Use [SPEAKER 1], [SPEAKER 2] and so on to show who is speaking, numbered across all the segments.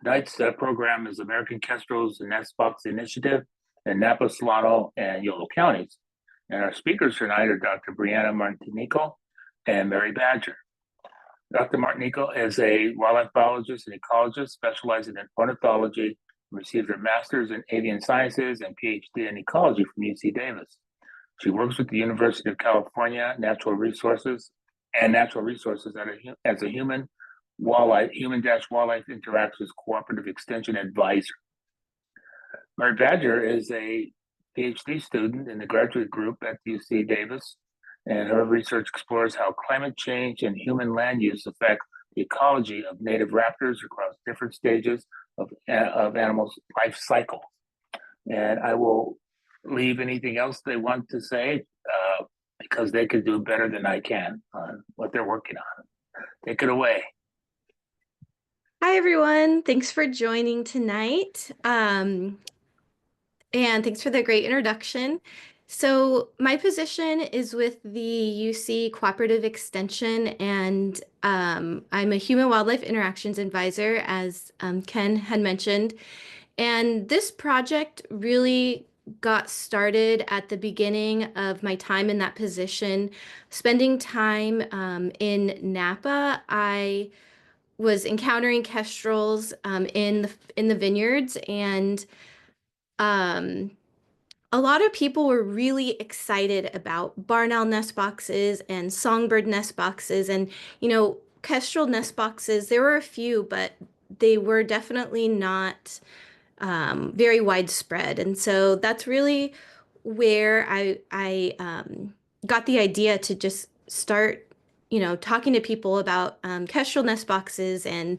[SPEAKER 1] Tonight's program is American Kestrels and Nest Box Initiative in Napa, Solano, and Yolo counties. And our speakers tonight are Dr. Breanna Martinico and Mary Badger. Dr. Martinico is a wildlife biologist and ecologist specializing in ornithology, received her master's in Avian Sciences and PhD in Ecology from UC Davis. She works with the University of California Natural Resources as a human-wildlife interactions cooperative extension advisor. Mary Badger is a PhD student in the graduate group at UC Davis, and her research explores how climate change and human land use affect the ecology of native raptors across different stages of animals' life cycle. And I will leave anything else they want to say because they could do better than I can on what they're working on. Take it away.
[SPEAKER 2] Hi, everyone. Thanks for joining tonight. And thanks for the great introduction. So my position is with the UC Cooperative Extension, and I'm a human wildlife interactions advisor, as Ken had mentioned. And this project really got started at the beginning of my time in that position. Spending time in Napa, I was encountering kestrels in the vineyards, and um, a lot of people were really excited about barn owl nest boxes and songbird nest boxes, and kestrel nest boxes. There were a few, but they were definitely not very widespread, and so that's really where I got the idea to just start talking to people about kestrel nest boxes and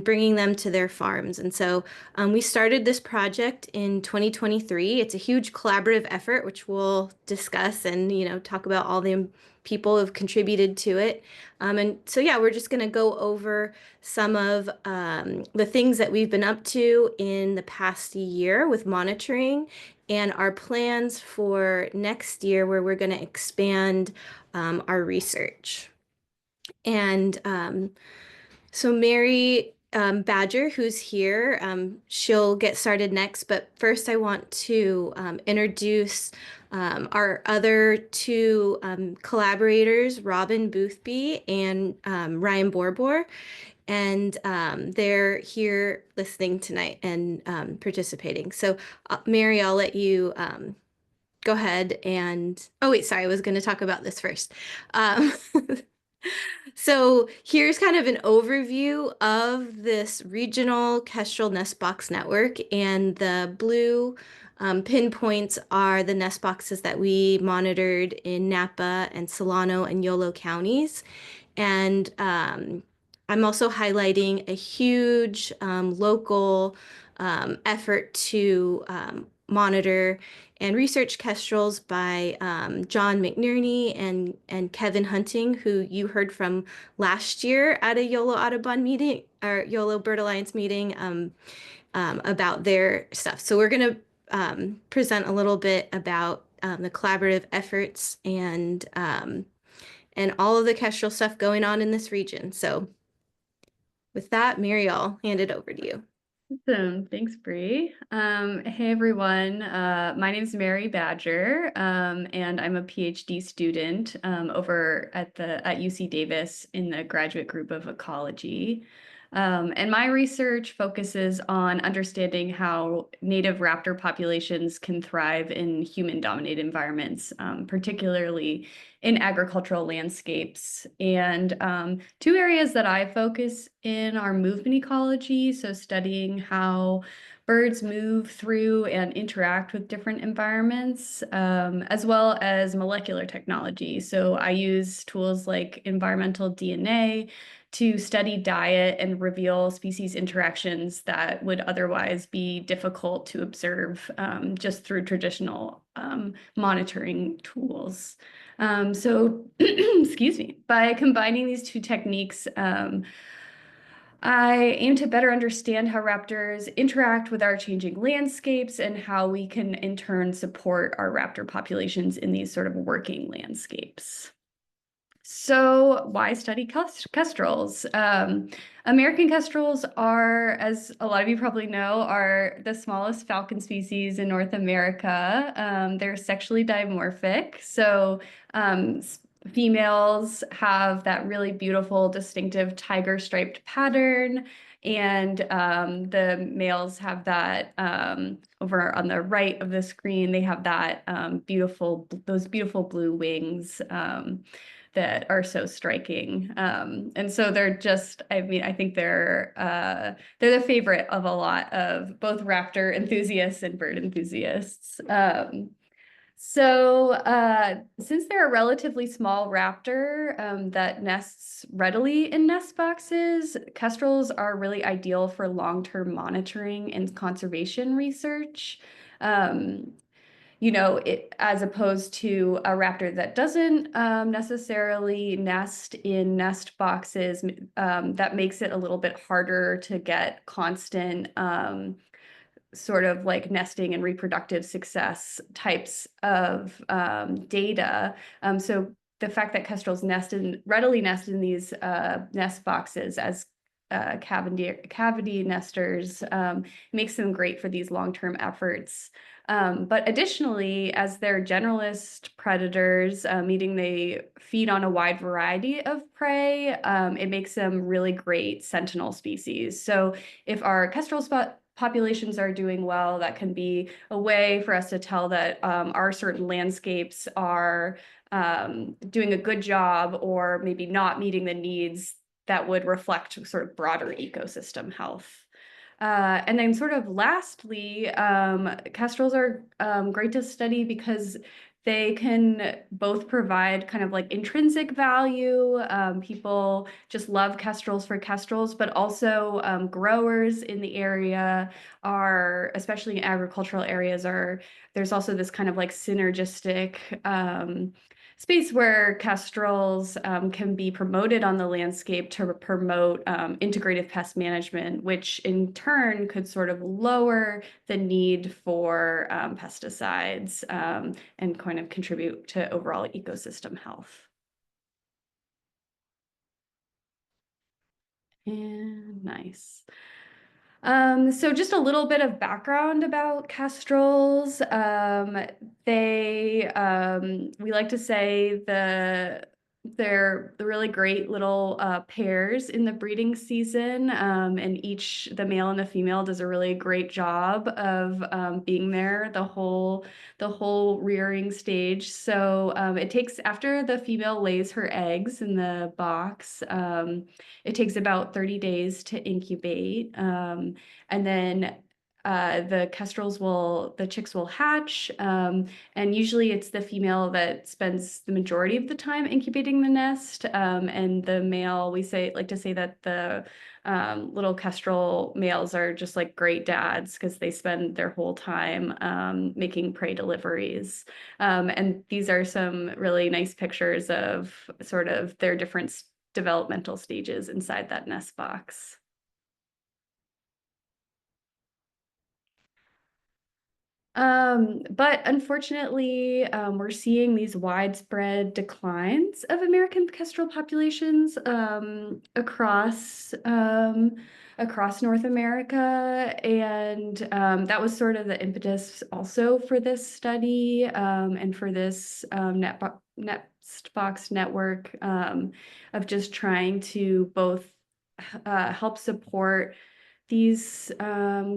[SPEAKER 2] bringing them to their farms. And so we started this project in 2023. It's a huge collaborative effort, which we'll discuss and talk about all the people who have contributed to it. And so yeah, we're just going to go over some of the things that we've been up to in the past year with monitoring and our plans for next year, where we're going to expand our research. And so Mary Badger, who's here, she'll get started next. But first, I want to introduce our other two collaborators, Robin Boothby and Ryan Borbor. And they're here listening tonight and participating. So Mary, I'll let you go ahead and, oh wait, sorry, I was going to talk about this first. So here's kind of an overview of this regional kestrel nest box network, and the blue pinpoints are the nest boxes that we monitored in Napa and Solano and Yolo counties. And I'm also highlighting a huge local effort to monitor and research kestrels by John McNerney and Kevin Hunting, who you heard from last year at a Yolo Audubon meeting or Yolo Bird Alliance meeting about their stuff. So we're going to present a little bit about the collaborative efforts and all of the kestrel stuff going on in this region. So with that, Mary, I'll hand it over to you.
[SPEAKER 3] Awesome. Thanks, Bree. Hey, everyone. My name is Mary Badger, and I'm a PhD student over at UC Davis in the graduate group of ecology. And my research focuses on understanding how native raptor populations can thrive in human-dominated environments, particularly in agricultural landscapes. And two areas that I focus in are movement ecology, so studying how birds move through and interact with different environments, as well as molecular technology. So I use tools like environmental DNA to study diet and reveal species interactions that would otherwise be difficult to observe just through traditional monitoring tools. So, excuse me, by combining these two techniques, I aim to better understand how raptors interact with our changing landscapes and how we can in turn support our raptor populations in these sort of working landscapes. So why study kestrels? American kestrels are, as a lot of you probably know, are the smallest falcon species in North America. They're sexually dimorphic. So females have that really beautiful, distinctive tiger striped pattern. And the males have that over on the right of the screen, they have that those beautiful blue wings that are so striking. And so they're just, I mean, I think they're the favorite of a lot of both raptor enthusiasts and bird enthusiasts. Since they're a relatively small raptor that nests readily in nest boxes, kestrels are really ideal for long-term monitoring and conservation research. As opposed to a raptor that doesn't necessarily nest in nest boxes, that makes it a little bit harder to get constant sort of like nesting and reproductive success types of data. So the fact that kestrels readily nest in these nest boxes as cavity nesters makes them great for these long-term efforts. But additionally, as they're generalist predators, meaning they feed on a wide variety of prey, it makes them really great sentinel species. So if our kestrel populations are doing well, that can be a way for us to tell that our certain landscapes are doing a good job or maybe not meeting the needs that would reflect sort of broader ecosystem health. And then sort of lastly, kestrels are great to study because they can both provide kind of like intrinsic value. People just love kestrels for kestrels, but also growers in the area are, especially in agricultural areas, there's also this kind of like synergistic space where kestrels can be promoted on the landscape to promote integrative pest management, which in turn could sort of lower the need for pesticides and kind of contribute to overall ecosystem health. And nice. So just a little bit of background about kestrels. We like to say they're the really great little pairs in the breeding season, and the male and the female does a really great job of being there the whole rearing stage. So it takes, after the female lays her eggs in the box, it takes about 30 days to incubate. And then the chicks will hatch. And usually it's the female that spends the majority of the time incubating the nest. And the male, like to say that the little kestrel males are just like great dads because they spend their whole time making prey deliveries. And these are some really nice pictures of sort of their different developmental stages inside that nest box. But unfortunately, we're seeing these widespread declines of American kestrel populations across North America, and that was sort of the impetus also for this study and for this nest box network of just trying to both help support these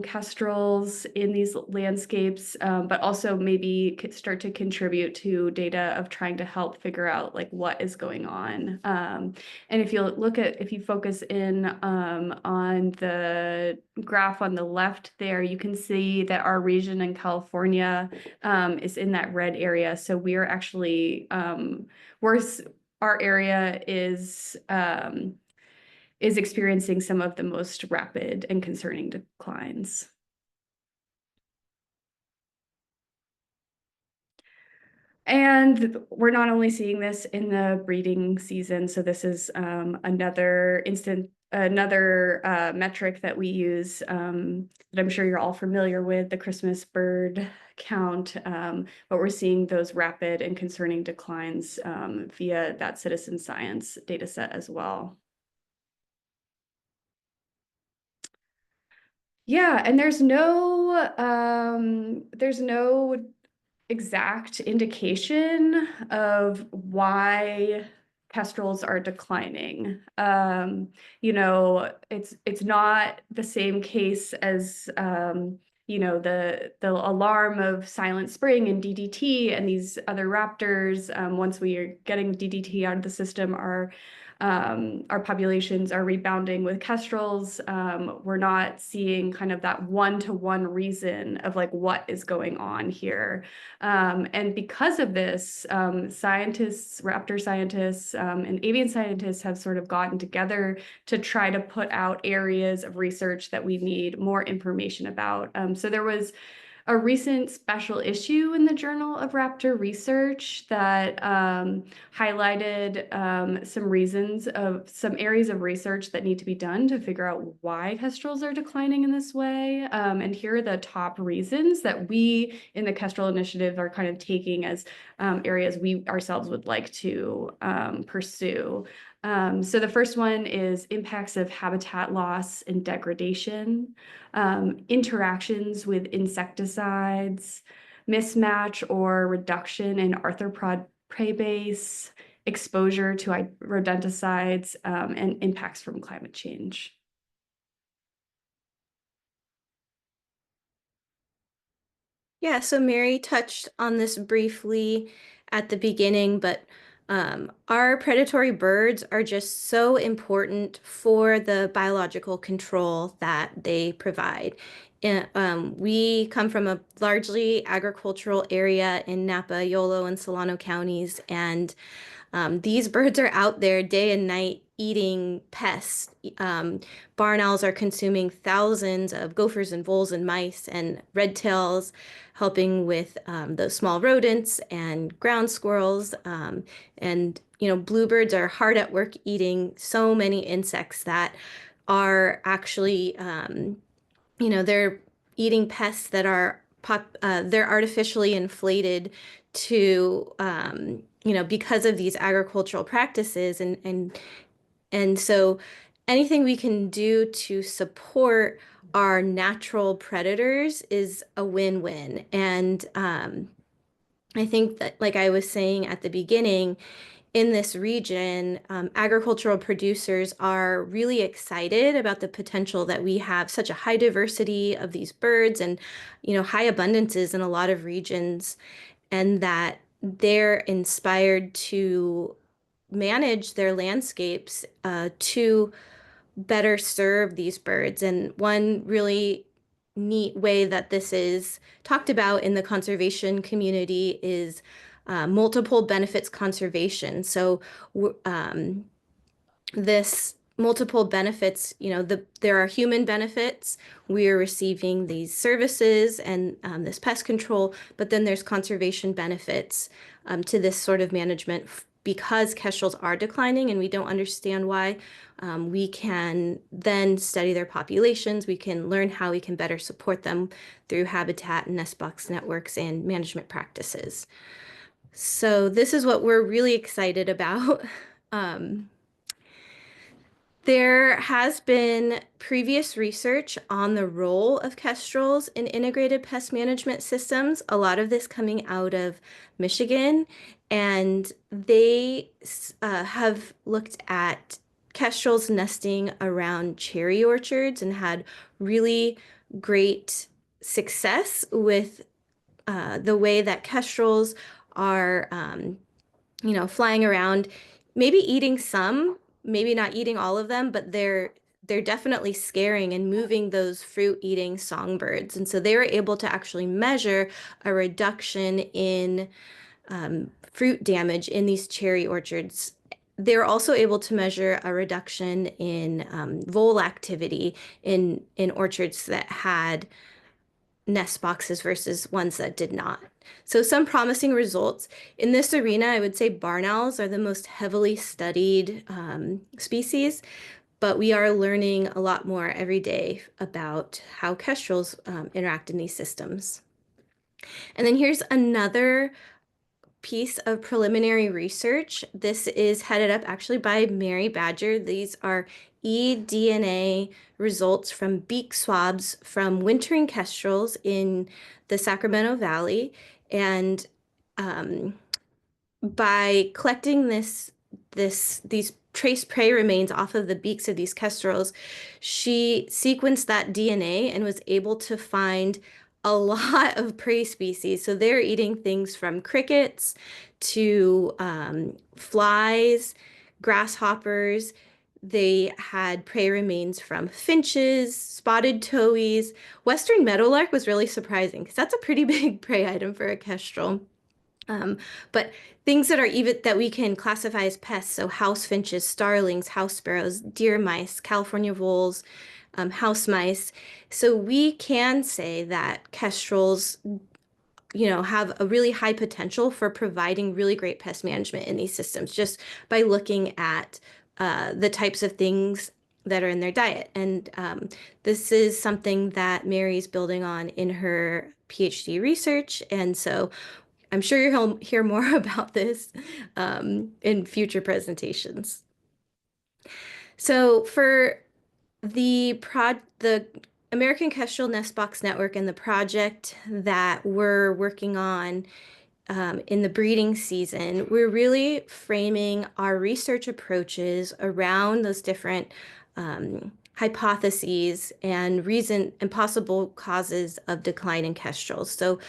[SPEAKER 3] kestrels in these landscapes, but also maybe start to contribute to data of trying to help figure out like what is going on. And if you focus in on the graph on the left there, you can see that our region in California is in that red area. So we are actually our area is experiencing some of the most rapid and concerning declines. And we're not only seeing this in the breeding season, so this is another another metric that we use that I'm sure you're all familiar with, the Christmas bird count, but we're seeing those rapid and concerning declines via that citizen science data set as well. Yeah, and there's no exact indication of why kestrels are declining. You know, it's not the same case as you know, the alarm of silent spring and DDT and these other raptors. Once we are getting DDT out of the system, our populations are rebounding with kestrels. We're not seeing kind of that one-to-one reason of like what is going on here. And because of this, scientists, raptor scientists, and avian scientists have sort of gotten together to try to put out areas of research that we need more information about. So there was a recent special issue in the Journal of Raptor Research that highlighted some areas of research that need to be done to figure out why kestrels are declining in this way. And here are the top reasons that we in the Kestrel Initiative are kind of taking as areas we ourselves would like to pursue. So the first one is impacts of habitat loss and degradation, interactions with insecticides, mismatch or reduction in arthropod prey base, exposure to rodenticides, and impacts from climate change.
[SPEAKER 2] Yeah, so Mary touched on this briefly at the beginning, but our predatory birds are just so important for the biological control that they provide. We come from a largely agricultural area in Napa, Yolo, and Solano counties, and these birds are out there day and night eating pests. Barn owls are consuming thousands of gophers and voles and mice, and red tails helping with those small rodents and ground squirrels. And, you know, bluebirds are hard at work eating so many insects that are actually, you know, they're eating pests that are they're artificially inflated to, you know, because of these agricultural practices, and so anything we can do to support our natural predators is a win-win. And I think that, like I was saying at the beginning, in this region, agricultural producers are really excited about the potential that we have such a high diversity of these birds and, you know, high abundances in a lot of regions, and that they're inspired to manage their landscapes to better serve these birds. And one really neat way that this is talked about in the conservation community is multiple benefits conservation. So this multiple benefits, you know, there are human benefits. We are receiving these services and this pest control, but then there's conservation benefits to this sort of management because kestrels are declining and we don't understand why. We can then study their populations. We can learn how we can better support them through habitat and nest box networks and management practices. So this is what we're really excited about. There has been previous research on the role of kestrels in integrated pest management systems, a lot of this coming out of Michigan, and they have looked at kestrels nesting around cherry orchards and had really great success with the way that kestrels are, you know, flying around, maybe eating some, maybe not eating all of them, but they're definitely scaring and moving those fruit-eating songbirds. And so they were able to actually measure a reduction in fruit damage in these cherry orchards. They were also able to measure a reduction in vole activity in orchards that had nest boxes versus ones that did not. So some promising results. In this arena, I would say barn owls are the most heavily studied species. but we are learning a lot more every day about how kestrels interact in these systems. And then here's another piece of preliminary research. This is headed up actually by Mary Badger. These are eDNA results from beak swabs from wintering kestrels in the Sacramento Valley. And by collecting these trace prey remains off of the beaks of these kestrels, she sequenced that DNA and was able to find a lot of prey species. So they're eating things from crickets to flies, grasshoppers. They had prey remains from finches, spotted towies. Western meadowlark was really surprising because that's a pretty big prey item for a kestrel. But things that are even that we can classify as pests, so house finches, starlings, house sparrows, deer mice, California voles, house mice. So we can say that kestrels, have a really high potential for providing really great pest management in these systems just by looking at the types of things that are in their diet. And this is something that Mary's building on in her PhD research. And so I'm sure you'll hear more about this in future presentations. So for the American Kestrel Nest Box Network and the project that we're working on in the breeding season, we're really framing our research approaches around those different hypotheses and reason and possible causes of decline in kestrels. So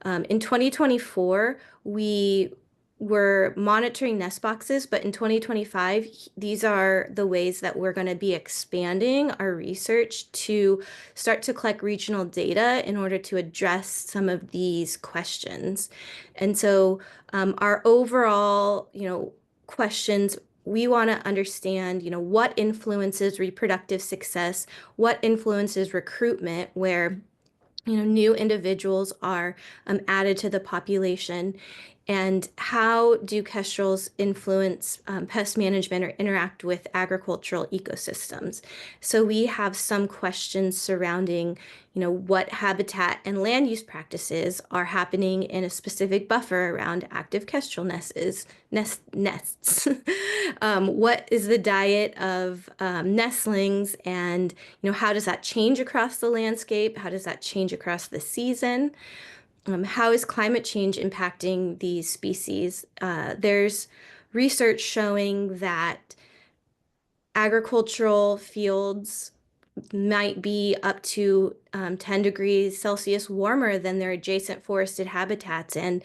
[SPEAKER 2] in 2024, we were monitoring nest boxes, but in 2025, these are the ways that we're going to be expanding our research to start to collect regional data in order to address some of these questions. And so our overall, questions, we want to understand, what influences reproductive success, what influences recruitment, where new individuals are added to the population, and how do kestrels influence pest management or interact with agricultural ecosystems. So we have some questions surrounding, what habitat and land use practices are happening in a specific buffer around active kestrel nests. What is the diet of nestlings, and how does that change across the landscape? How does that change across the season? How is climate change impacting these species? There's research showing that agricultural fields might be up to 10 degrees Celsius warmer than their adjacent forested habitats. And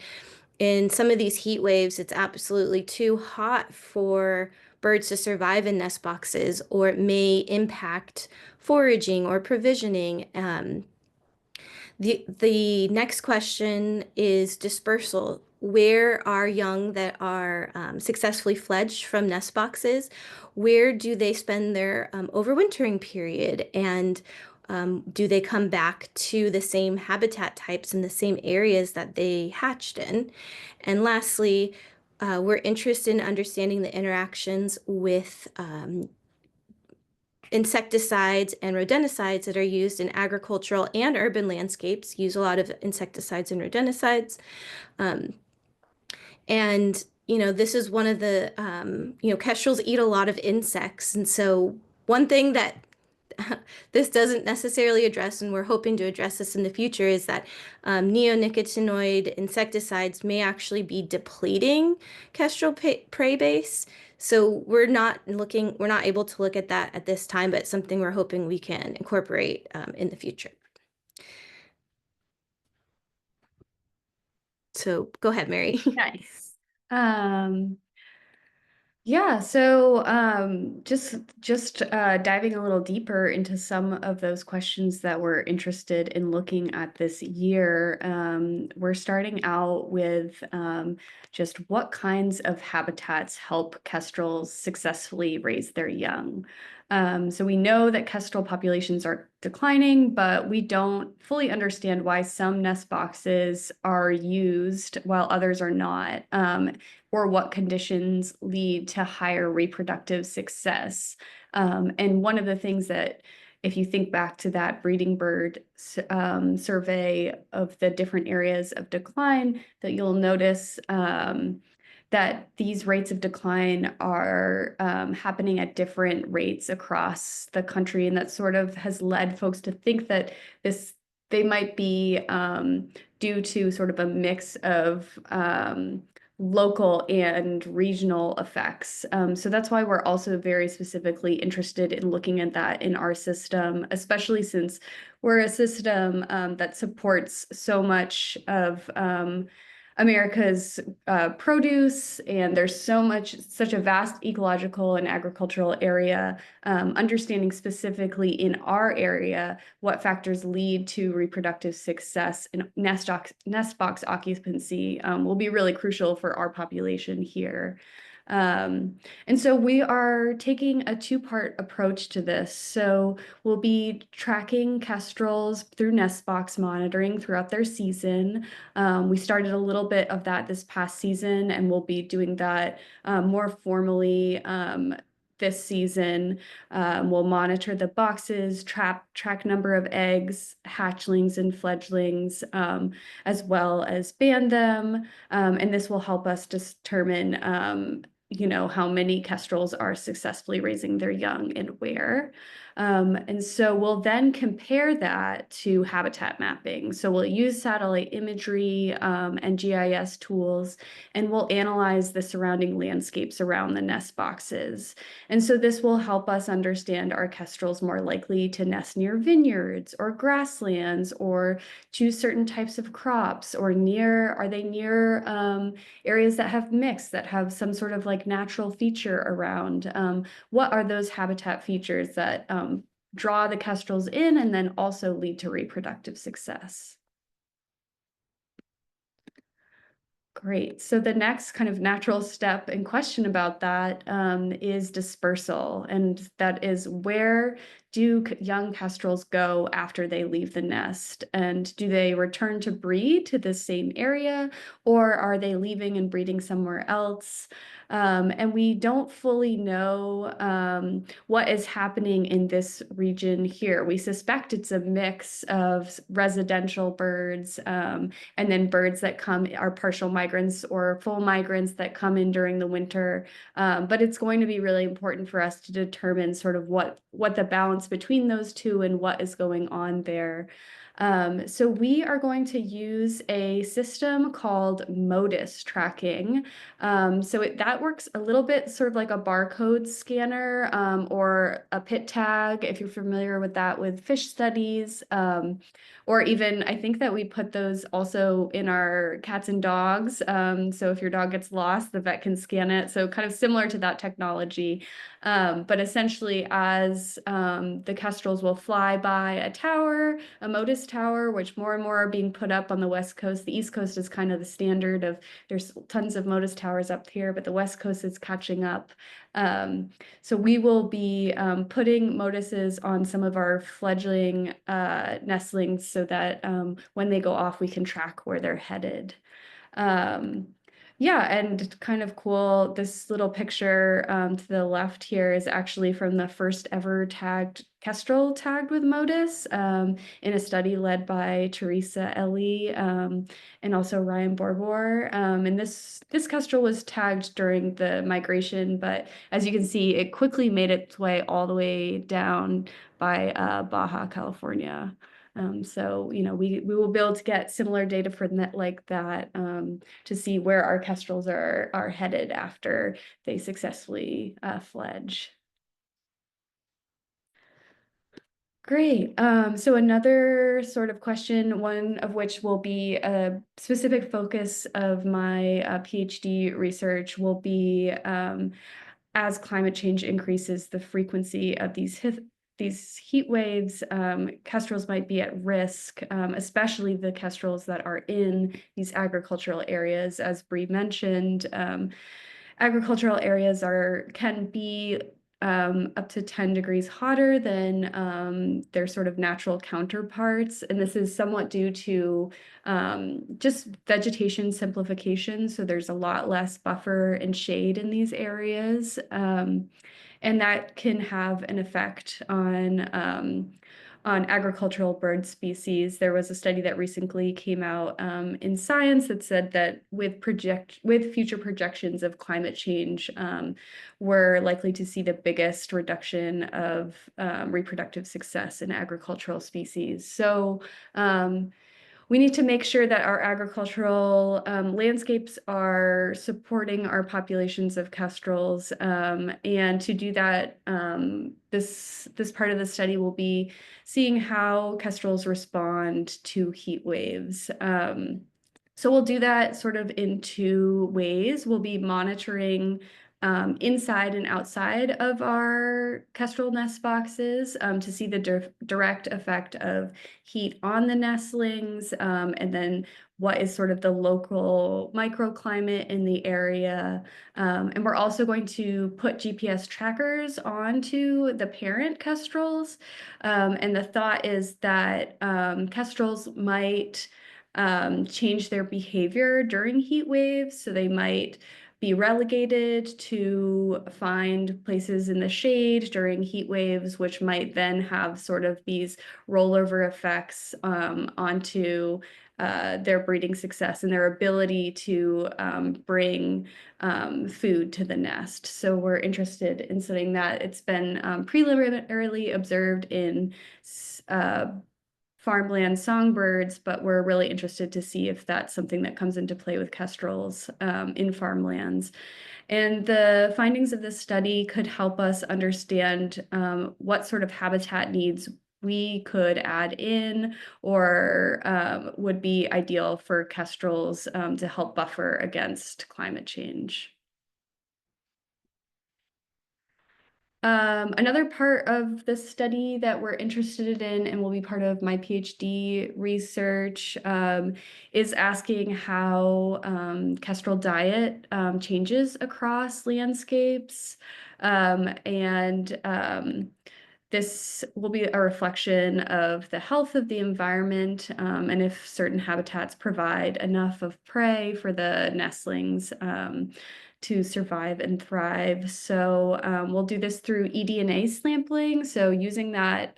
[SPEAKER 2] in some of these heat waves, it's absolutely too hot for birds to survive in nest boxes, or it may impact foraging or provisioning. The next question is dispersal. Where are young that are successfully fledged from nest boxes? Where do they spend their overwintering period? And do they come back to the same habitat types in the same areas that they hatched in? And lastly, we're interested in understanding the interactions with insecticides and rodenticides that are used in agricultural and urban landscapes. Use a lot of insecticides and rodenticides. And, this is one of the, kestrels eat a lot of insects. And so one thing that this doesn't necessarily address, and we're hoping to address this in the future, is that neonicotinoid insecticides may actually be depleting kestrel prey base. So we're not able to look at that at this time, but it's something we're hoping we can incorporate in the future. So go ahead, Mary.
[SPEAKER 3] Nice. Yeah, so just diving a little deeper into some of those questions that we're interested in looking at this year, we're starting out with just what kinds of habitats help kestrels successfully raise their young. So we know that kestrel populations are declining, but we don't fully understand why some nest boxes are used while others are not, or what conditions lead to higher reproductive success. And one of the things that, if you think back to that breeding bird survey of the different areas of decline, that you'll notice that these rates of decline are happening at different rates across the country. And that sort of has led folks to think that they might be due to sort of a mix of local and regional effects. So that's why we're also very specifically interested in looking at that in our system, especially since we're a system that supports so much of America's produce, and there's such a vast ecological and agricultural area. Understanding specifically in our area what factors lead to reproductive success and nest box occupancy will be really crucial for our population here. And so we are taking a two-part approach to this. So we'll be tracking kestrels through nest box monitoring throughout their season. We started a little bit of that this past season, and we'll be doing that more formally this season. We'll monitor the boxes, track number of eggs, hatchlings, and fledglings, as well as band them. And this will help us determine how many kestrels are successfully raising their young and where. And so we'll then compare that to habitat mapping. So we'll use satellite imagery and GIS tools, and we'll analyze the surrounding landscapes around the nest boxes. And so this will help us understand, are kestrels more likely to nest near vineyards or grasslands, or choose certain types of crops, or are they near areas that have mixed, that have some sort of like natural feature around? What are those habitat features that draw the kestrels in and then also lead to reproductive success? Great. So the next kind of natural step and question about that is dispersal. And that is, where do young kestrels go after they leave the nest? And do they return to breed to the same area, or are they leaving and breeding somewhere else? And we don't fully know what is happening in this region here. We suspect it's a mix of residential birds and then birds that are partial migrants or full migrants that come in during the winter. But it's going to be really important for us to determine sort of what the balance between those two and what is going on there. So we are going to use a system called MODIS tracking. That works a little bit sort of like a barcode scanner or a pit tag, if you're familiar with that with fish studies. Or even, I think that we put those also in our cats and dogs. So if your dog gets lost, the vet can scan it. So kind of similar to that technology. But essentially, as the kestrels will fly by a tower, a MODIS tower, which more and more are being put up on the West Coast. The East Coast is kind of the standard of, there's tons of MODIS towers up here, but the West Coast is catching up. So we will be putting MODISes on some of our fledgling nestlings so that when they go off, we can track where they're headed. Yeah, and kind of cool, this little picture to the left here is actually from the first ever kestrel tagged with MODIS in a study led by Teresa Ellie and also Ryan Borbor. And this kestrel was tagged during the migration, but as you can see, it quickly made its way all the way down by Baja California. So, we will be able to get similar data for that, like that, to see where our kestrels are headed after they successfully fledge. Great. So another sort of question, one of which will be a specific focus of my PhD research, will be as climate change increases the frequency of these heat waves, kestrels might be at risk, especially the kestrels that are in these agricultural areas. As Bree mentioned, agricultural areas can be up to 10 degrees hotter than their sort of natural counterparts. And this is somewhat due to just vegetation simplification. So there's a lot less buffer and shade in these areas. and that can have an effect on agricultural bird species. There was a study that recently came out in Science that said that with future projections of climate change, we're likely to see the biggest reduction of reproductive success in agricultural species. So we need to make sure that our agricultural landscapes are supporting our populations of kestrels. And to do that, this part of the study will be seeing how kestrels respond to heat waves. So we'll do that sort of in two ways. We'll be monitoring inside and outside of our kestrel nest boxes to see the direct effect of heat on the nestlings, and then what is sort of the local microclimate in the area. And we're also going to put GPS trackers onto the parent kestrels. And the thought is that kestrels might change their behavior during heat waves. So they might be relegated to find places in the shade during heat waves, which might then have sort of these rollover effects onto their breeding success and their ability to bring food to the nest. So we're interested in studying that. It's been preliminarily observed in farmland songbirds, but we're really interested to see if that's something that comes into play with kestrels in farmlands. And the findings of this study could help us understand what sort of habitat needs we could add in or would be ideal for kestrels to help buffer against climate change. Another part of the study that we're interested in and will be part of my PhD research is asking how kestrel diet changes across landscapes. This will be a reflection of the health of the environment and if certain habitats provide enough of prey for the nestlings to survive and thrive. So we'll do this through eDNA sampling. So using that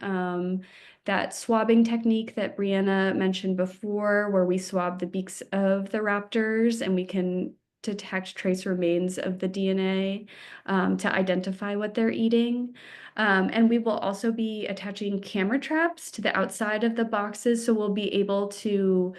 [SPEAKER 3] swabbing technique that Breanna mentioned before, where we swab the beaks of the raptors and we can detect trace remains of the DNA to identify what they're eating. And we will also be attaching camera traps to the outside of the boxes, so we'll be able to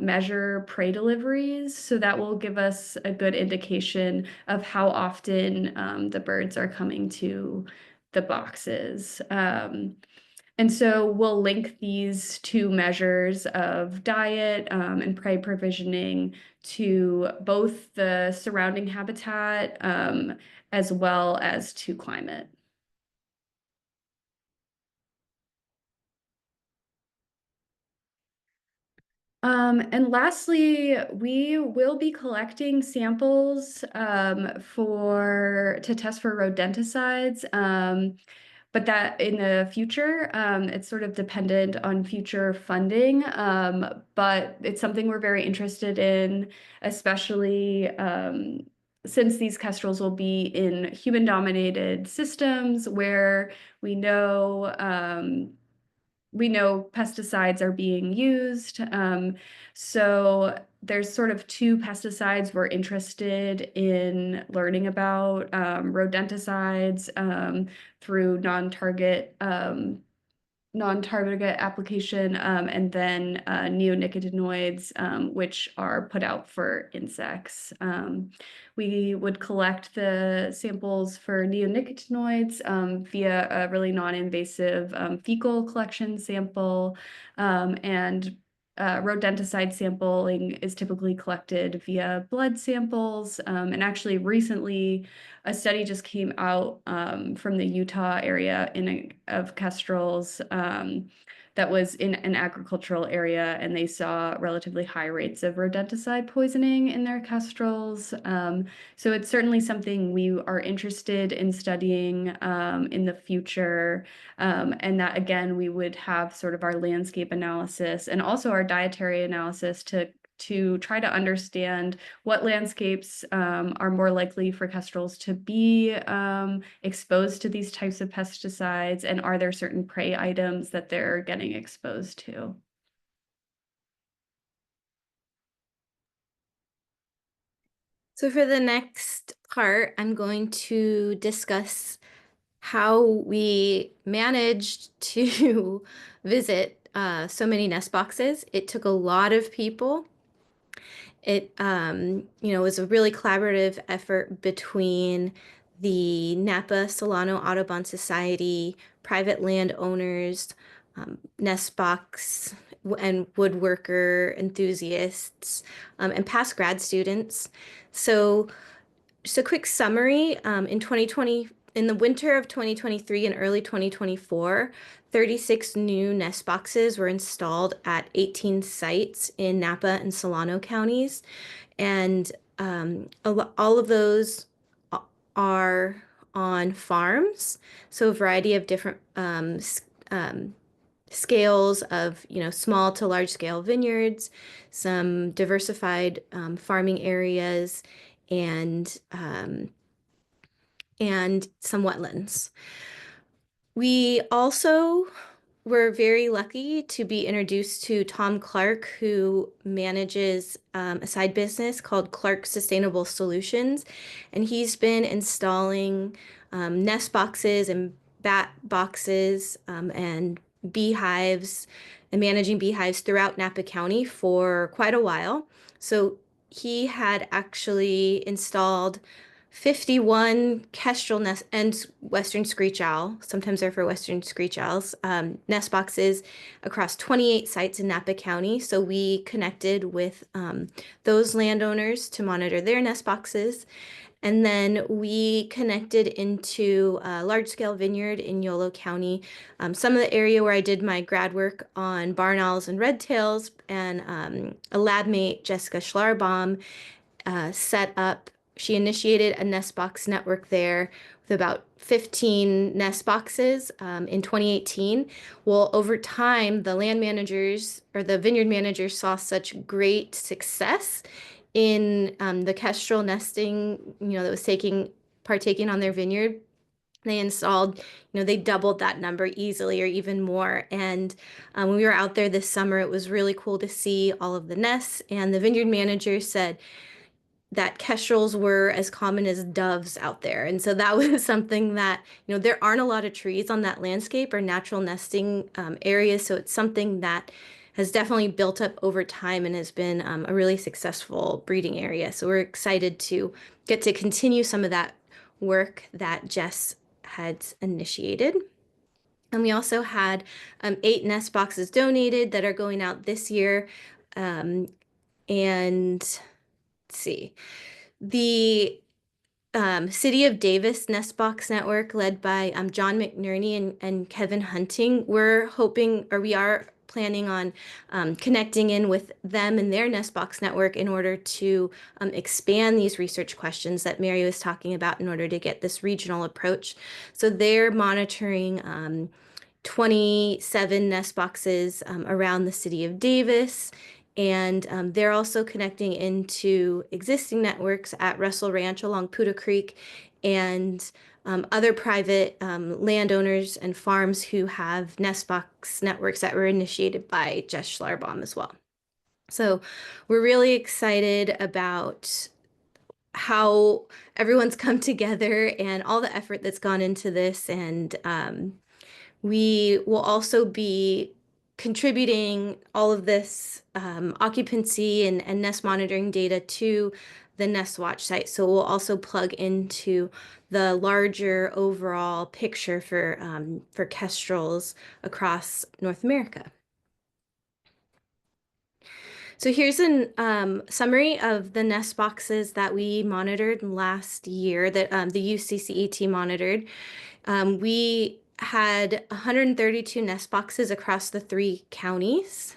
[SPEAKER 3] measure prey deliveries. So that will give us a good indication of how often the birds are coming to the boxes. And so we'll link these two measures of diet and prey provisioning to both the surrounding habitat as well as to climate. And lastly, we will be collecting samples to test for rodenticides. But that in the future, it's sort of dependent on future funding, but it's something we're very interested in, especially since these kestrels will be in human-dominated systems where we know pesticides are being used. So there's sort of two pesticides we're interested in learning about, rodenticides through non-target application, and then neonicotinoids, which are put out for insects. We would collect the samples for neonicotinoids via a really non-invasive fecal collection sample, and rodenticide sampling is typically collected via blood samples. And actually recently, a study just came out from the Utah area of kestrels that was in an agricultural area, and they saw relatively high rates of rodenticide poisoning in their kestrels. So it's certainly something we are interested in studying in the future. And that, again, we would have sort of our landscape analysis and also our dietary analysis to to try to understand what landscapes are more likely for kestrels to be exposed to these types of pesticides, and are there certain prey items that they're getting exposed to?
[SPEAKER 2] So for the next part, I'm going to discuss how we managed to visit so many nest boxes. It took a lot of people. It, was a really collaborative effort between the Napa Solano Audubon Society, private landowners, nest box and woodworker enthusiasts, and past grad students. So just a quick summary, in the winter of 2023 and early 2024, 36 new nest boxes were installed at 18 sites in Napa and Solano counties. And all of those are on farms. So a variety of different scales of, small to large scale vineyards, some diversified farming areas, and some wetlands. We also were very lucky to be introduced to Tom Clark, who manages a side business called Clark Sustainable Solutions. And he's been installing nest boxes and bat boxes and beehives and managing beehives throughout Napa County for quite a while. So he had actually installed 51 kestrel nest and western screech owl, sometimes they're for western screech owls, nest boxes across 28 sites in Napa County. So we connected with those landowners to monitor their nest boxes. And then we connected into a large-scale vineyard in Yolo County, some of the area where I did my grad work on barn owls and red tails, and a lab mate, Jessica Schlarbaum, set up. She initiated a nest box network there with about 15 nest boxes in 2018. Well, over time, the land managers or the vineyard managers saw such great success in the kestrel nesting, that was partaking on their vineyard. They installed, they doubled that number easily or even more. And when we were out there this summer, it was really cool to see all of the nests. And the vineyard manager said that kestrels were as common as doves out there. And so that was something that, there aren't a lot of trees on that landscape or natural nesting areas. So it's something that has definitely built up over time and has been a really successful breeding area. So we're excited to get to continue some of that work that Jess had initiated. And we also had 8 nest boxes donated that are going out this year. And let's see, the City of Davis Nest Box Network, led by John McNerney and Kevin Hunting, we are planning on connecting in with them and their nest box network in order to expand these research questions that Mary was talking about in order to get this regional approach. So they're monitoring 27 nest boxes around the city of Davis. And they're also connecting into existing networks at Russell Ranch along Puda Creek and other private landowners and farms who have nest box networks that were initiated by Jess Schlarbaum as well. So we're really excited about how everyone's come together and all the effort that's gone into this. And we will also be contributing all of this occupancy and nest monitoring data to the Nest Watch site. So we'll also plug into the larger overall picture for kestrels across North America. So here's a summary of the nest boxes that we monitored last year that the UCCET monitored. We had 132 nest boxes across the 3 counties.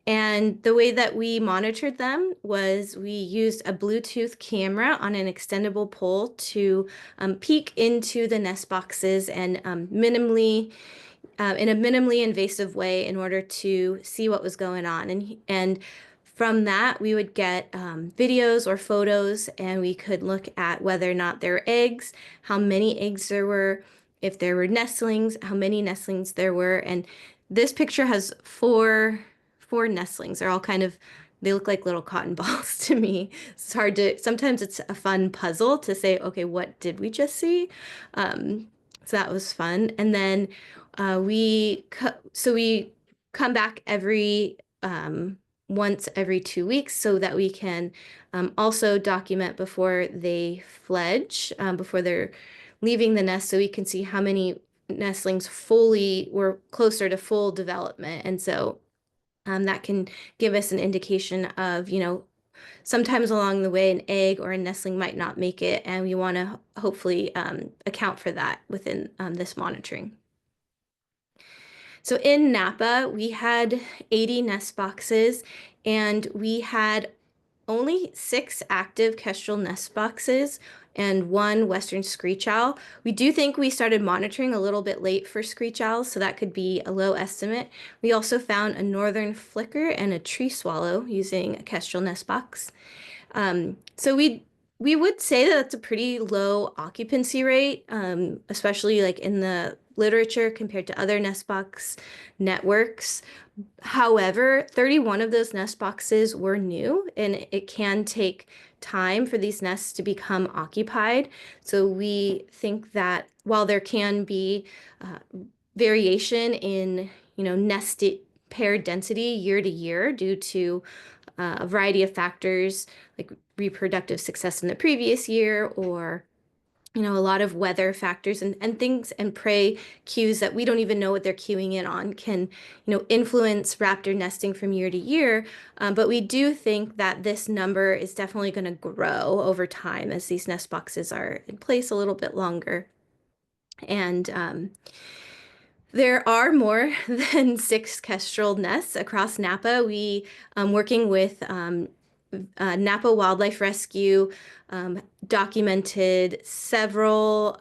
[SPEAKER 2] And the way that we monitored them was we used a Bluetooth camera on an extendable pole to peek into the nest boxes and in a minimally invasive way in order to see what was going on. And from that, we would get videos or photos, and we could look at whether or not there were eggs, how many eggs there were, if there were nestlings, how many nestlings there were. And this picture has four nestlings. They're all kind of, they look like little cotton balls to me. It's hard to, sometimes it's a fun puzzle to say, okay, what did we just see? So that was fun. And then we come back once every 2 weeks so that we can also document before they fledge, before they're leaving the nest, so we can see how many nestlings fully were closer to full development. And so that can give us an indication of, sometimes along the way, an egg or a nestling might not make it, and we want to hopefully account for that within this monitoring. So in Napa, we had 80 nest boxes, and we had only 6 active kestrel nest boxes and 1 western screech owl. We do think we started monitoring a little bit late for screech owls, so that could be a low estimate. We also found a northern flicker and a tree swallow using a kestrel nest box. So we would say that that's a pretty low occupancy rate, especially like in the literature compared to other nest box networks. However, 31 of those nest boxes were new, and it can take time for these nests to become occupied. So we think that while there can be variation in, nested pair density year to year due to a variety of factors like reproductive success in the previous year, or a lot of weather factors and things and prey cues that we don't even know what they're cueing in on can, influence raptor nesting from year to year. But we do think that this number is definitely going to grow over time as these nest boxes are in place a little bit longer. And there are more than 6 kestrel nests across Napa. We, working with Napa Wildlife Rescue, documented several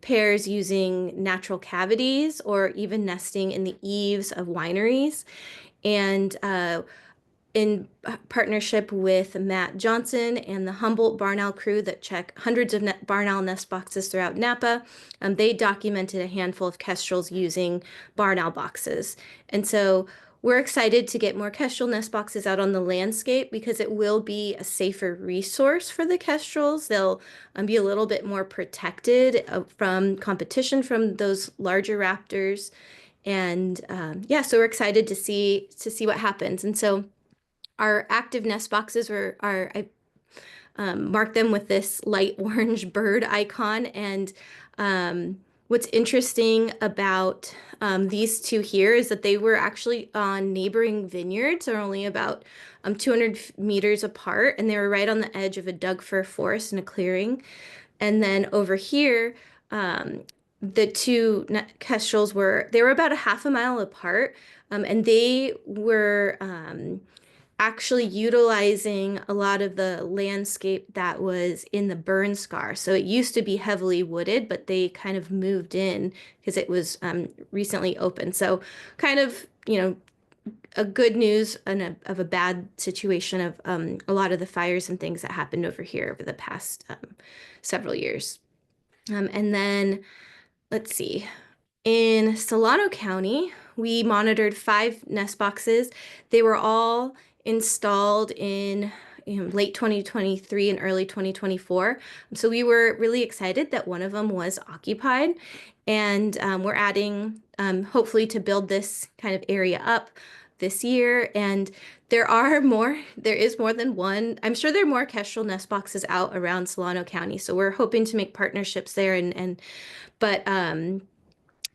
[SPEAKER 2] pairs using natural cavities or even nesting in the eaves of wineries. And in partnership with Matt Johnson and the Humboldt barn owl crew that check hundreds of barn owl nest boxes throughout Napa, they documented a handful of kestrels using barn owl boxes. And so we're excited to get more kestrel nest boxes out on the landscape because it will be a safer resource for the kestrels. They'll be a little bit more protected from competition from those larger raptors. And yeah, so we're excited to see what happens. And so our active nest boxes I marked them with this light orange bird icon. And what's interesting about these 2 here is that they were actually on neighboring vineyards, or only about 200 meters apart, and they were right on the edge of a Doug fir forest in a clearing. And then over here, the 2 kestrels were about a half a mile apart, and they were actually utilizing a lot of the landscape that was in the burn scar. So it used to be heavily wooded, but they kind of moved in because it was recently open. So kind of, a good news and of a bad situation of a lot of the fires and things that happened over here over the past several years. And then let's see. In Solano County, we monitored 5 nest boxes. They were all installed in late 2023 and early 2024. So we were really excited that one of them was occupied. And we're adding, hopefully, to build this kind of area up this year. And there is more than one. I'm sure there are more kestrel nest boxes out around Solano County. So we're hoping to make partnerships there. But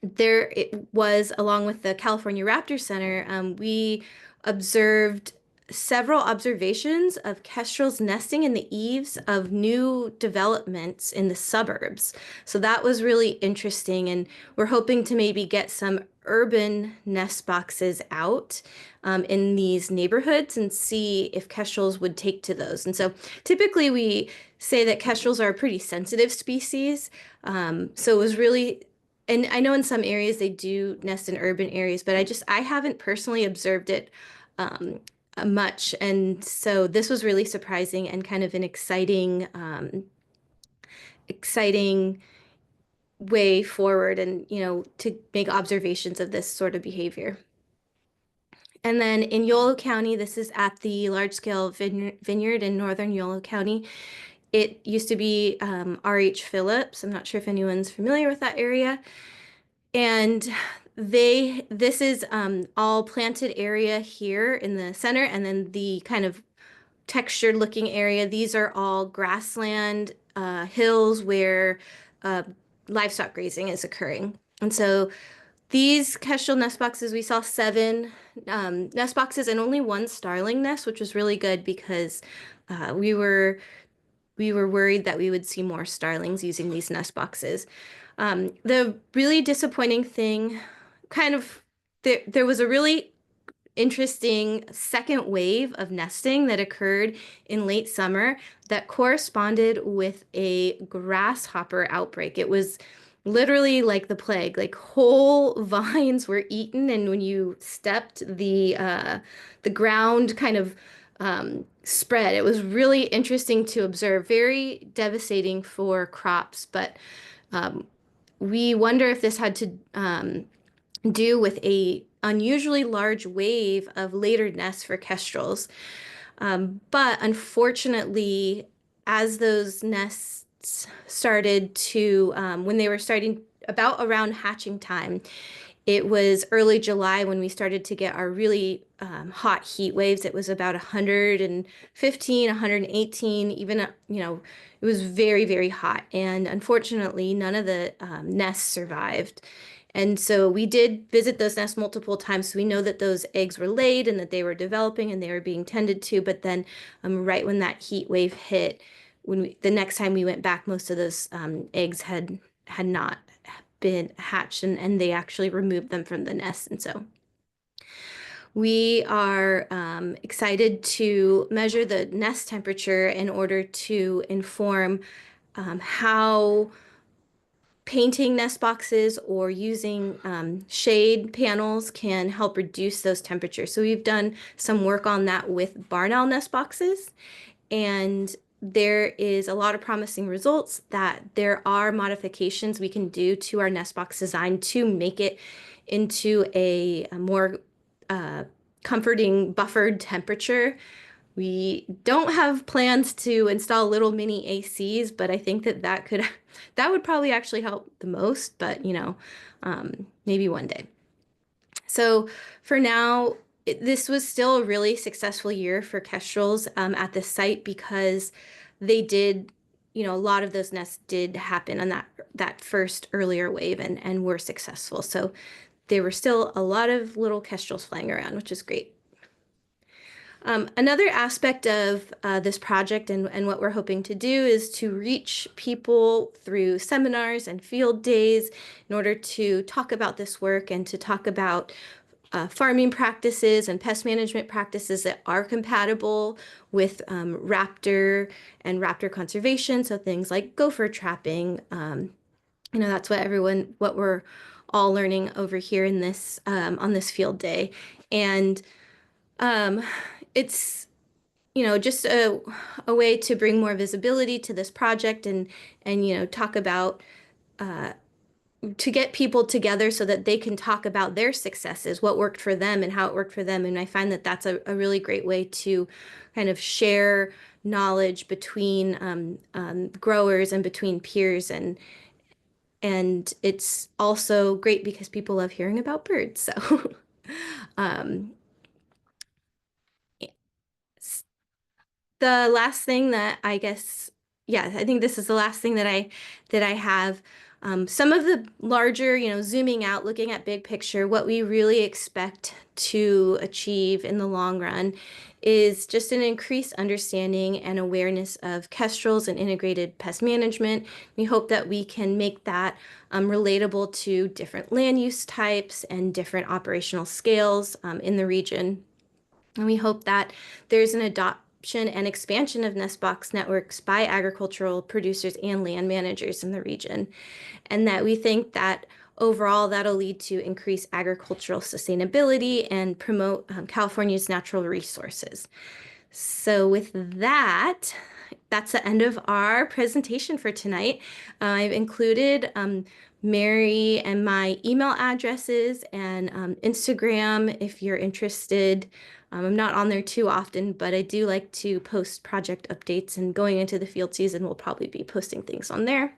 [SPEAKER 2] there it was, along with the California Raptor Center, we observed several observations of kestrels nesting in the eaves of new developments in the suburbs. So that was really interesting, and we're hoping to maybe get some urban nest boxes out in these neighborhoods and see if kestrels would take to those. And so typically we say that kestrels are a pretty sensitive species. So it was really, and I know in some areas they do nest in urban areas, but I haven't personally observed it much. And so this was really surprising and kind of an exciting way forward and, to make observations of this sort of behavior. And then in Yolo County, this is at the large-scale vineyard in northern Yolo County. It used to be R.H. Phillips. I'm not sure if anyone's familiar with that area. And this is all planted area here in the center, and then the kind of textured looking area. These are all grassland hills where livestock grazing is occurring. And so these kestrel nest boxes, we saw 7 nest boxes and only 1 starling nest, which was really good because we were worried that we would see more starlings using these nest boxes. The really disappointing thing, there was a really interesting second wave of nesting that occurred in late summer that corresponded with a grasshopper outbreak. It was literally like the plague, like whole vines were eaten, and when you stepped, the ground kind of spread. It was really interesting to observe, very devastating for crops, but we wonder if this had to do with a unusually large wave of later nests for kestrels. But unfortunately, as those nests started to, when they were starting about around hatching time, it was early July when we started to get our really hot heat waves. It was about 115, 118, even, it was very, very hot. And unfortunately, none of the nests survived. And so we did visit those nests multiple times. So we know that those eggs were laid and that they were developing and they were being tended to. But then right when that heat wave hit, the next time we went back, most of those eggs had not been hatched, and they actually removed them from the nest. And so we are excited to measure the nest temperature in order to inform how painting nest boxes or using shade panels can help reduce those temperatures. So we've done some work on that with barn owl nest boxes, and there is a lot of promising results that there are modifications we can do to our nest box design to make it into a more comforting buffered temperature. We don't have plans to install little mini ACs, but I think that would probably actually help the most, but maybe one day. So for now, this was still a really successful year for kestrels at this site because they did, a lot of those nests did happen on that first earlier wave and were successful. So there were still a lot of little kestrels flying around, which is great. Another aspect of this project and what we're hoping to do is to reach people through seminars and field days in order to talk about this work and to talk about farming practices and pest management practices that are compatible with raptor and raptor conservation. So things like gopher trapping, that's what we're all learning over here in this on this field day. And it's just a way to bring more visibility to this project and talk about to get people together so that they can talk about their successes, what worked for them and how it worked for them. And I find that that's a really great way to kind of share knowledge between growers and between peers, and it's also great because people love hearing about birds. So the last thing that I think this is the last thing that I have. Some of the larger, zooming out, looking at big picture, what we really expect to achieve in the long run is just an increased understanding and awareness of kestrels and integrated pest management. We hope that we can make that relatable to different land use types and different operational scales in the region. And we hope that there's an adoption and expansion of nest box networks by agricultural producers and land managers in the region. And that we think that overall, that'll lead to increased agricultural sustainability and promote California's natural resources. So with that, that's the end of our presentation for tonight. I've included Mary and my email addresses and Instagram if you're interested. I'm not on there too often, but I do like to post project updates, and going into the field season, we'll probably be posting things on there.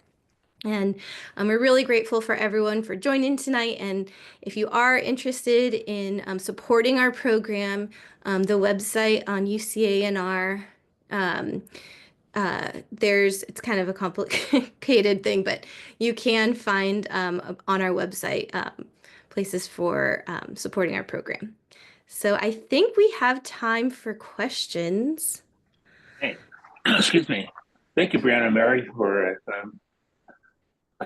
[SPEAKER 2] And we're really grateful for everyone for joining tonight. And if you are interested in supporting our program, the website on UCANR, it's kind of a complicated thing, but you can find on our website places for supporting our program. So I think we have time for questions.
[SPEAKER 1] Hey, excuse me. Thank you, Breanna and Mary, for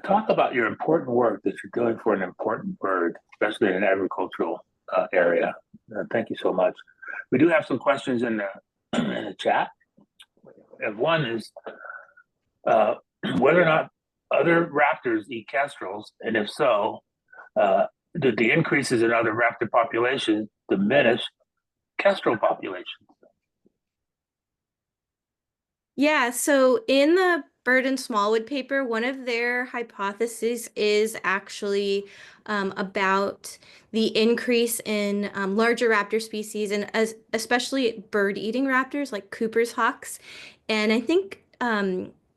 [SPEAKER 1] talk about your important work that you're doing for an important bird, especially in an agricultural area. Thank you so much. We do have some questions in the chat. And one is whether or not other raptors eat kestrels, and if so, did the increases in other raptor populations diminish kestrel populations?
[SPEAKER 2] Yeah, so in the Bird and Smallwood paper, one of their hypotheses is actually about the increase in larger raptor species, and especially bird-eating raptors like Cooper's hawks. And I think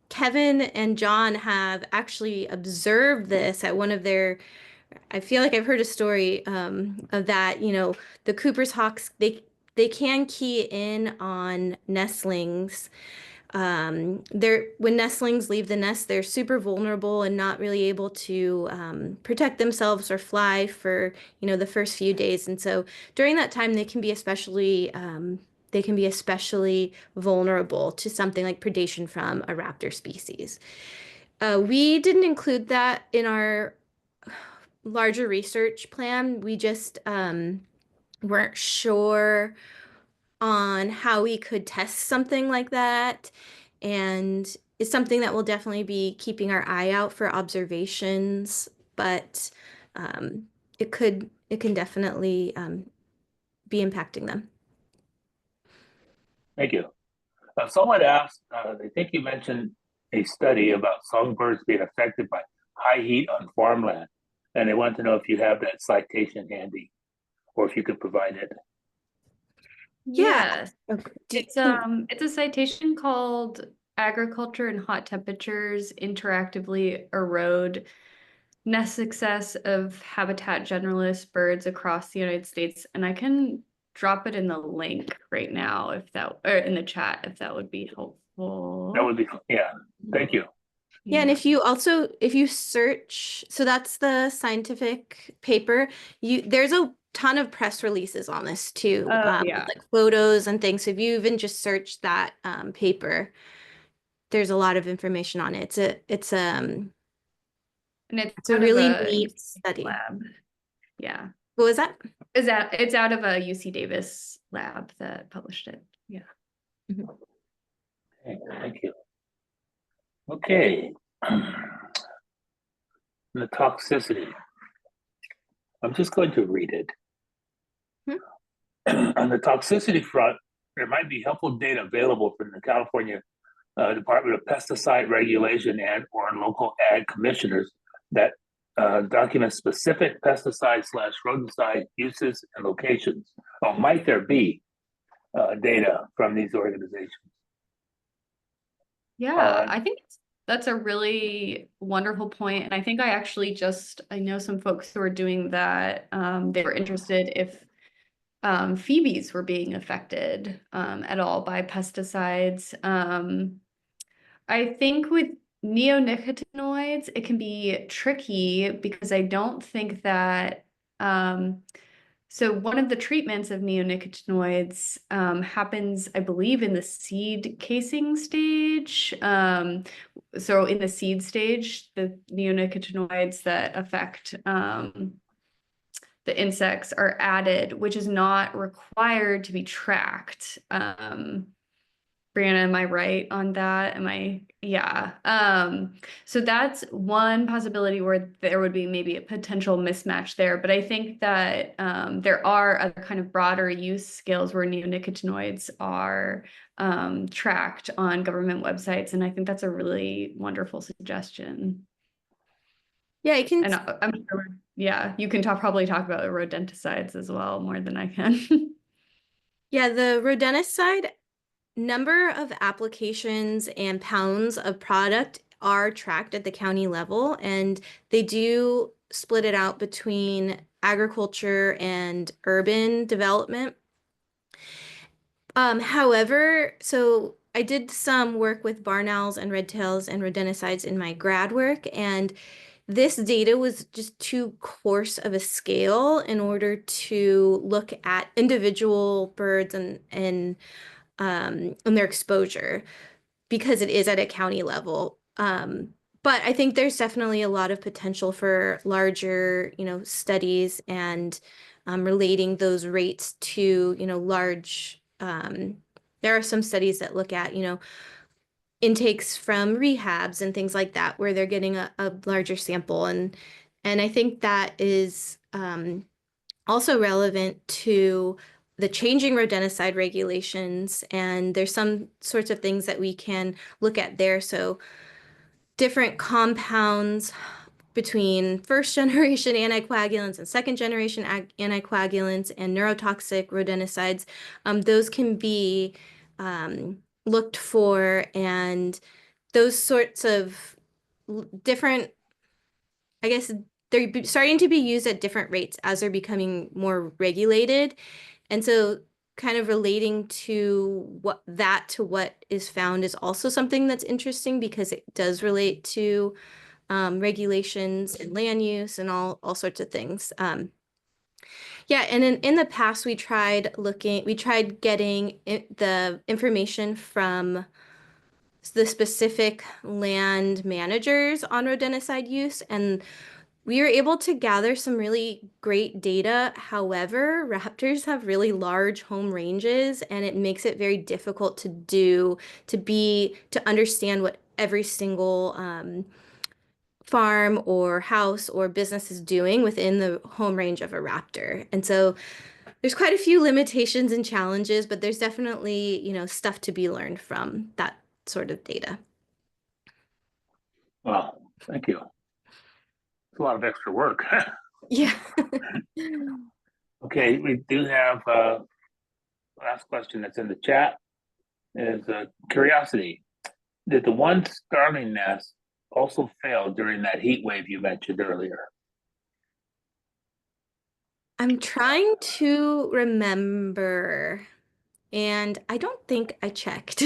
[SPEAKER 2] Kevin and John have actually observed this at one of their, I feel like I've heard a story of that, the Cooper's hawks, they can key in on nestlings. When nestlings leave the nest, they're super vulnerable and not really able to protect themselves or fly for the first few days. And so during that time, they can be especially vulnerable to something like predation from a raptor species. We didn't include that in our larger research plan. We just weren't sure on how we could test something like that. And it's something that we'll definitely be keeping our eye out for observations, but it can definitely be impacting them.
[SPEAKER 1] Thank you. Someone asked, I think you mentioned a study about songbirds being affected by high heat on farmland, and they want to know if you have that citation handy, or if you could provide it.
[SPEAKER 3] Yes.
[SPEAKER 2] Okay.
[SPEAKER 3] It's a citation called Agriculture and Hot Temperatures Interactively Erode Nest Success of Habitat Generalist Birds Across the United States. And I can drop it in the link right now or in the chat if that would be helpful.
[SPEAKER 1] That would be, yeah, thank you.
[SPEAKER 2] Yeah, and if you search, so that's the scientific paper, there's a ton of press releases on this too,
[SPEAKER 3] yeah.
[SPEAKER 2] like photos and things. So if you even just search that paper, there's a lot of information on it. It's a really neat study.
[SPEAKER 3] Lab. Yeah.
[SPEAKER 2] What was that?
[SPEAKER 3] It's out of a UC Davis lab that published it. Yeah.
[SPEAKER 2] Mm-hmm.
[SPEAKER 1] Okay, thank you. Okay. The toxicity. I'm just going to read it. On the toxicity front, there might be helpful data available from the California Department of Pesticide Regulation and or local ag commissioners that document specific pesticide/rodenticides uses and locations. Or might there be data from these organizations?
[SPEAKER 3] Yeah, I think that's a really wonderful point. And I think I know some folks who are doing that. They were interested if phoebes were being affected at all by pesticides. I think with neonicotinoids, it can be tricky because I don't think that so one of the treatments of neonicotinoids happens, I believe, in the seed casing stage. So in the seed stage, the neonicotinoids that affect the insects are added, which is not required to be tracked. Breanna, am I right on that? Yeah. So that's one possibility where there would be maybe a potential mismatch there. But I think that there are other kind of broader use skills where neonicotinoids are tracked on government websites. And I think that's a really wonderful suggestion.
[SPEAKER 2] Yeah, I can.
[SPEAKER 3] And I'm sure, yeah, you can probably talk about rodenticides as well more than I can.
[SPEAKER 2] Yeah, the rodenticide number of applications and pounds of product are tracked at the county level, and they do split it out between agriculture and urban development. However, so I did some work with barn owls and red tails and rodenticides in my grad work, and this data was just too coarse of a scale in order to look at individual birds and their exposure because it is at a county level. But I think there's definitely a lot of potential for larger, studies and relating those rates to, large. There are some studies that look at, intakes from rehabs and things like that, where they're getting a larger sample, and I think that is also relevant to the changing rodenticide regulations, and there's some sorts of things that we can look at there. So different compounds between first generation anticoagulants and second generation anticoagulants and neurotoxic rodenticides, those can be looked for, and those sorts of different, I guess, they're starting to be used at different rates as they're becoming more regulated. And so kind of relating to what is found is also something that's interesting because it does relate to regulations and land use and all sorts of things. Yeah, and in the past we tried getting the information from the specific land managers on rodenticide use, and we were able to gather some really great data. However, raptors have really large home ranges, and it makes it very difficult to understand what every single farm or house or business is doing within the home range of a raptor. And so there's quite a few limitations and challenges, but there's definitely, stuff to be learned from that sort of data.
[SPEAKER 1] Well, thank you. It's a lot of extra work.
[SPEAKER 2] Yeah.
[SPEAKER 1] Okay, we do have last question that's in the chat is curiosity. Did the one starling nest also fail during that heat wave you mentioned earlier?
[SPEAKER 2] I'm trying to remember, and I don't think I checked.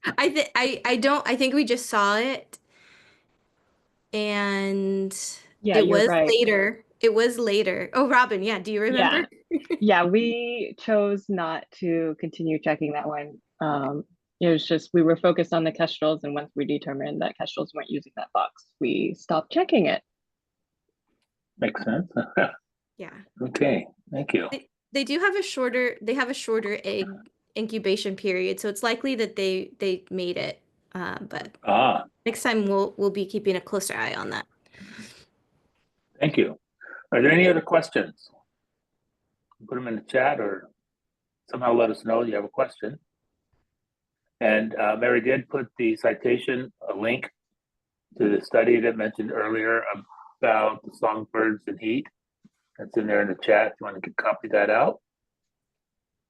[SPEAKER 2] I think we just saw it, and
[SPEAKER 4] Yeah,
[SPEAKER 2] it
[SPEAKER 4] you're
[SPEAKER 2] was
[SPEAKER 4] right.
[SPEAKER 2] later. It was later. Oh, Robin, yeah, do you remember?
[SPEAKER 4] Yeah, we chose not to continue checking that one. It was just we were focused on the Kestrels, and once we determined that Kestrels weren't using that box, we stopped checking it.
[SPEAKER 1] Makes sense.
[SPEAKER 2] Yeah.
[SPEAKER 1] Okay, thank you.
[SPEAKER 2] They have a shorter egg incubation period, so it's likely that they made it. But next time we'll be keeping a closer eye on that.
[SPEAKER 1] Thank you. Are there any other questions? Put them in the chat or somehow let us know you have a question. And Mary did put the citation, a link to the study that mentioned earlier about the songbirds and heat. That's in there in the chat. If you want to copy that out.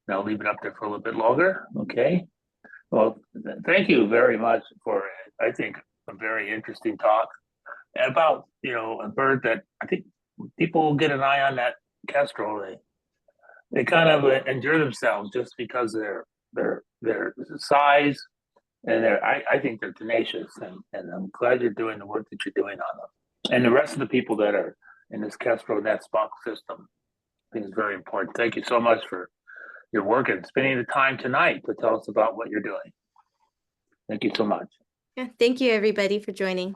[SPEAKER 1] And I'll leave it up there for a little bit longer. Okay. Well, thank you very much for, I think, a very interesting talk about, a bird that I think people will get an eye on that kestrel. They kind of endure themselves just because their size and I think they're tenacious, and I'm glad you're doing the work that you're doing on them. And the rest of the people that are in this kestrel nest box system, I think is very important. Thank you so much for your work and spending the time tonight to tell us about what you're doing. Thank you so much.
[SPEAKER 2] Yeah, thank you everybody for joining.